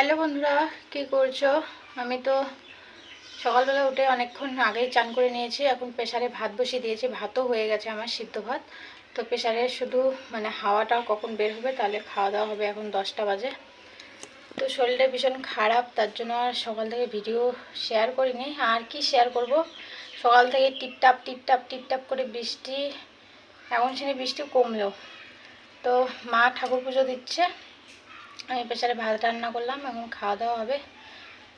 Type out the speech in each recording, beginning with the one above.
Hello বন্ধুরা, কি করছো? আমি তো সকালবেলা উঠে অনেকক্ষণ আগেই চান করে নিয়েছি। এখন প্রেসারে ভাত বসিয়ে দিয়েছি। ভাতও হয়ে গেছে আমার, সিদ্ধ ভাত। তো প্রেসারে শুধু হাওয়াটা কখন বের হবে, তাহলে খাওয়া দাওয়া হবে। এখন 10টা বাজে। তো শরীরটা ভীষণ খারাপ, তার জন্য আর সকাল থেকে ভিডিও শেয়ার করিনি। আর কি শেয়ার করব, সকাল থেকে টিপটাপ টিপটাপ টিপটাপ করে বৃষ্টি। এখন সেখানে বৃষ্টি কমলো। তো মা ঠাকুর পুজো দিচ্ছে, আমি প্রেসারে ভাত রান্না করলাম, এখন খাওয়া দাওয়া হবে।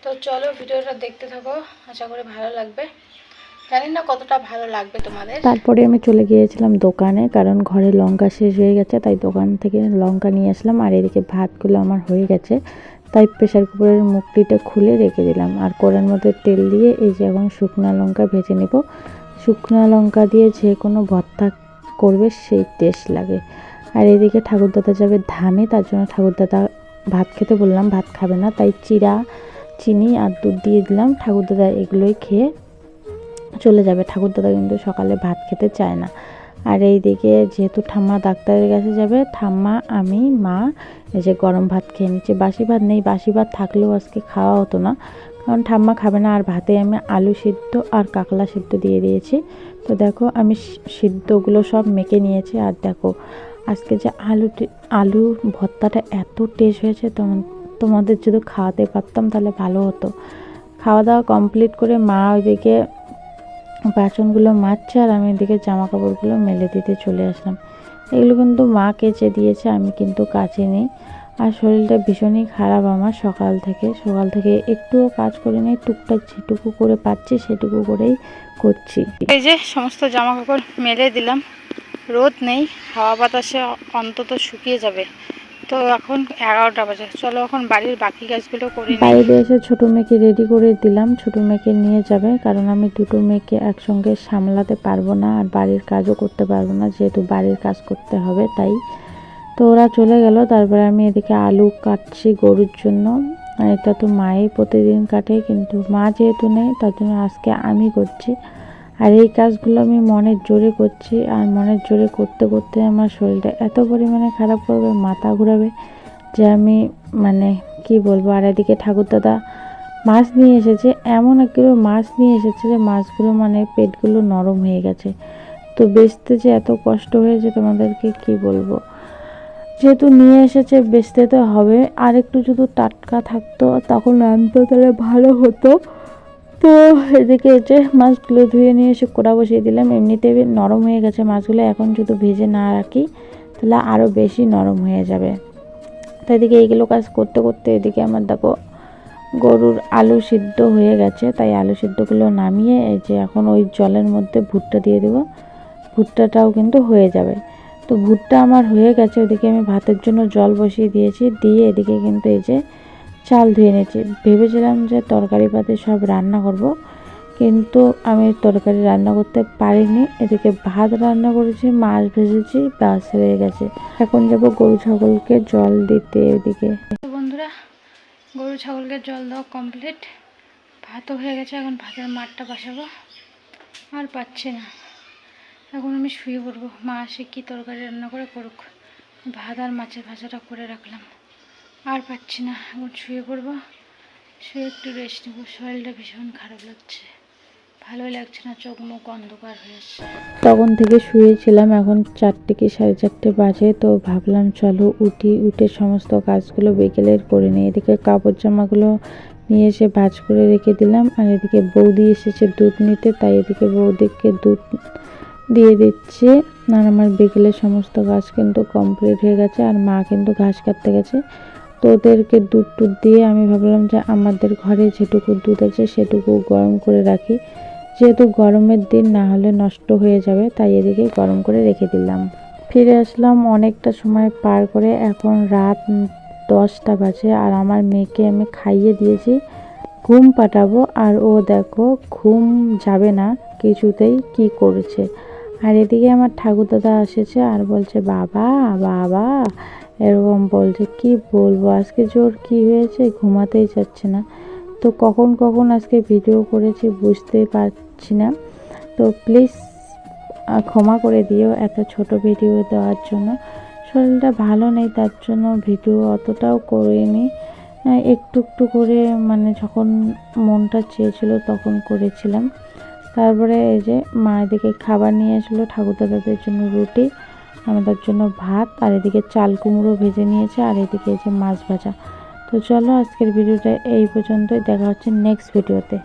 তো চলো ভিডিওটা দেখতে থাকো, আশা করি ভালো লাগবে। জানি না কতটা ভালো লাগবে তোমাদের। তারপরে আমি চলে গিয়েছিলাম দোকানে, কারণ ঘরে লঙ্কা শেষ হয়ে গেছে, তাই দোকান থেকে লঙ্কা নিয়ে আসলাম। আর এদিকে ভাতগুলো আমার হয়ে গেছে, তাই প্রেসার কুকারের মুখটিটা খুলে রেখে দিলাম। আর কড়াইয়ের মধ্যে তেল দিয়ে এই যে এখন শুকনো লঙ্কা ভেজে নেব। শুকনো লঙ্কা দিয়ে যে কোনো ভর্তা করবে সেই টেস্ট লাগে। আর এদিকে ঠাকুরদাদা যাবে ধামে, তার জন্য ঠাকুরদাদা ভাত খেতে বললাম, ভাত খাবে না, তাই চিড়া, চিনি আর দুধ দিয়ে দিলাম। ঠাকুরদাদা এগুলোই খেয়ে চলে যাবে। ঠাকুরদাদা কিন্তু সকালে ভাত খেতে চায় না। আর এইদিকে যেহেতু ঠাম্মা ডাক্তারের কাছে যাবে, ঠাম্মা, আমি, মা এই যে গরম ভাত খেয়ে নিচ্ছি। বাসি ভাত নেই, বাসি ভাত থাকলেও আজকে খাওয়া হতো না, কারণ ঠাম্মা খাবে না। আর ভাতে আমি আলু সিদ্ধ আর কাকলা সিদ্ধ দিয়ে দিয়েছি। তো দেখো আমি সিদ্ধগুলো সব মেখে নিয়েছি। আর দেখো আজকে যে আলু ভর্তাটা এত টেস্ট হয়েছে, তোমাদের যদি খাওয়াতে পারতাম তাহলে ভালো হতো। খাওয়া দাওয়া কমপ্লিট করে মা ওইদিকে বাসনগুলো মাজছে, আর আমি এদিকে জামা কাপড়গুলো মেলে দিতে চলে আসলাম। এগুলো কিন্তু মা কেচে দিয়েছে, আমি কিন্তু কাচিনি। আর শরীরটা ভীষণই খারাপ আমার। সকাল থেকে একটুও কাজ করে নেই, টুকটাক যেটুকু করে পাচ্ছি সেটুকু করেই করছি। এই যে সমস্ত জামা কাপড় মেলে দিলাম, রোদ নেই, হাওয়া বাতাসে অন্তত শুকিয়ে যাবে। তো এখন 11টা বাজে, চলো এখন বাড়ির বাকি কাজগুলো করে নিই। বাইরে এসে ছোটো মেয়েকে রেডি করে দিলাম, ছোটো মেয়েকে নিয়ে যাবে, কারণ আমি দুটো মেয়েকে একসঙ্গে সামলাতে পারবো না, আর বাড়ির কাজও করতে পারবো না, যেহেতু বাড়ির কাজ করতে হবে তাই। তো ওরা চলে গেল। তারপরে আমি এদিকে আলু কাটছি গরুর জন্য। আর এটা তো মাই প্রতিদিন কাটে, কিন্তু মা যেহেতু নেই তার জন্য আজকে আমি করছি। আর এই কাজগুলো আমি মনের জোরে করছি, আর মনের জোরে করতে করতে আমার শরীরটা এত পরিমাণে খারাপ করবে, মাথা ঘুরাবে, যে আমি কি বলবো। আর এদিকে ঠাকুরদাদা মাছ নিয়ে এসেছে, এমন এক কিলো মাছ নিয়ে এসেছে যে মাছগুলো পেটগুলো নরম হয়ে গেছে। তো বেচতে যে এত কষ্ট হয়েছে তোমাদেরকে কি বলবো। যেহেতু নিয়ে এসেছে বেচতে তো হবে, আর একটু যদি টাটকা থাকতো তখন আনতো তাহলে ভালো হতো। তো এদিকে যে মাছগুলো ধুয়ে নিয়ে এসে কোড়া বসিয়ে দিলাম। এমনিতে নরম হয়ে গেছে মাছগুলো, এখন যদি ভেজে না রাখি তাহলে আরও বেশি নরম হয়ে যাবে। তো এদিকে এইগুলো কাজ করতে করতে এদিকে আমার দেখো গরুর আলু সিদ্ধ হয়ে গেছে, তাই আলু সিদ্ধগুলো নামিয়ে এই যে এখন ওই জলের মধ্যে ভুট্টা দিয়ে দেবো। ভুট্টাটাও কিন্তু হয়ে যাবে। তো ভুট্টা আমার হয়ে গেছে, ওদিকে আমি ভাতের জন্য জল বসিয়ে দিয়েছি, দিয়ে এদিকে কিন্তু এই যে চাল ধুয়ে নিয়েছি। ভেবেছিলাম যে তরকারি পাতি সব রান্না করব, কিন্তু আমি তরকারি রান্না করতে পারিনি। এদিকে ভাত রান্না করেছি, মাছ ভেজেছি, ব্যাস হয়ে গেছে। এখন যাব গরু ছাগলকে জল দিতে। এদিকে বন্ধুরা, গরু ছাগলকে জল দেওয়া কমপ্লিট, ভাতও হয়ে গেছে। এখন ভাতের মাঠটা বসাবো, আর পাচ্ছি না। এখন আমি শুয়ে পড়বো, মা আসে কী তরকারি রান্না করে করুক। ভাত আর মাছের ভাজাটা করে রাখলাম, আর পাচ্ছি না। এখন শুয়ে পড়বো, শুয়ে একটু রেস্ট নেবো। শরীরটা ভীষণ খারাপ লাগছে, ভালোই লাগছে না, চোখ মুখ অন্ধকার হয়ে আসছে। তখন থেকে শুয়েছিলাম, এখন 4টে কি 4:30 বাজে। তো ভাবলাম চলো উঠে সমস্ত কাজগুলো বিকেলের করে নিই। এদিকে কাপড় জামাগুলো নিয়ে এসে ভাঁজ করে রেখে দিলাম। আর এদিকে বৌদি এসেছে দুধ নিতে, তাই এদিকে বৌদিকে দুধ দিয়ে দিচ্ছি। আর আমার বিকেলের সমস্ত কাজ কিন্তু কমপ্লিট হয়ে গেছে। আর মা কিন্তু ঘাস কাটতে গেছে, তো ওদেরকে দুধ দিয়ে আমি ভাবলাম যে আমাদের ঘরে যেটুকু দুধ আছে সেটুকু গরম করে রাখি, যেহেতু গরমের দিন, না হলে নষ্ট হয়ে যাবে, তাই এদিকে গরম করে রেখে দিলাম। ফিরে আসলাম অনেকটা সময় পার করে, এখন রাত 10টা বাজে। আর আমার মেয়েকে আমি খাইয়ে দিয়েছি, ঘুম পাঠাবো। আর ও দেখো ঘুম যাবে না কিছুতেই, কি করেছে। আর এদিকে আমার ঠাকুরদাদা এসেছে আর বলছে বাবা বাবা, এরকম বলছে। কি বলবো, আজকে জোর কি হয়েছে, ঘুমাতেই যাচ্ছে না। তো কখন আজকে ভিডিও করেছি বুঝতেই পারছি না। তো প্লিজ ক্ষমা করে দিও এত ছোট ভিডিও দেওয়ার জন্য। শরীরটা ভালো নেই, তার জন্য ভিডিও অতটাও করিনি। একটু একটু করে মানে যখন মনটা চেয়েছিল তখন করেছিলাম। তারপরে এই যে মা এদিকে খাবার নিয়ে আসলো, ঠাকুরদাদাদের জন্য রুটি, আমাদের জন্য ভাত, আর এদিকে চাল কুমড়ো ভেজে নিয়েছে, আর এদিকে এই যে মাছ ভাজা। তো চলো আজকের ভিডিওটা এই পর্যন্তই, দেখা হচ্ছে নেক্সট ভিডিওতে।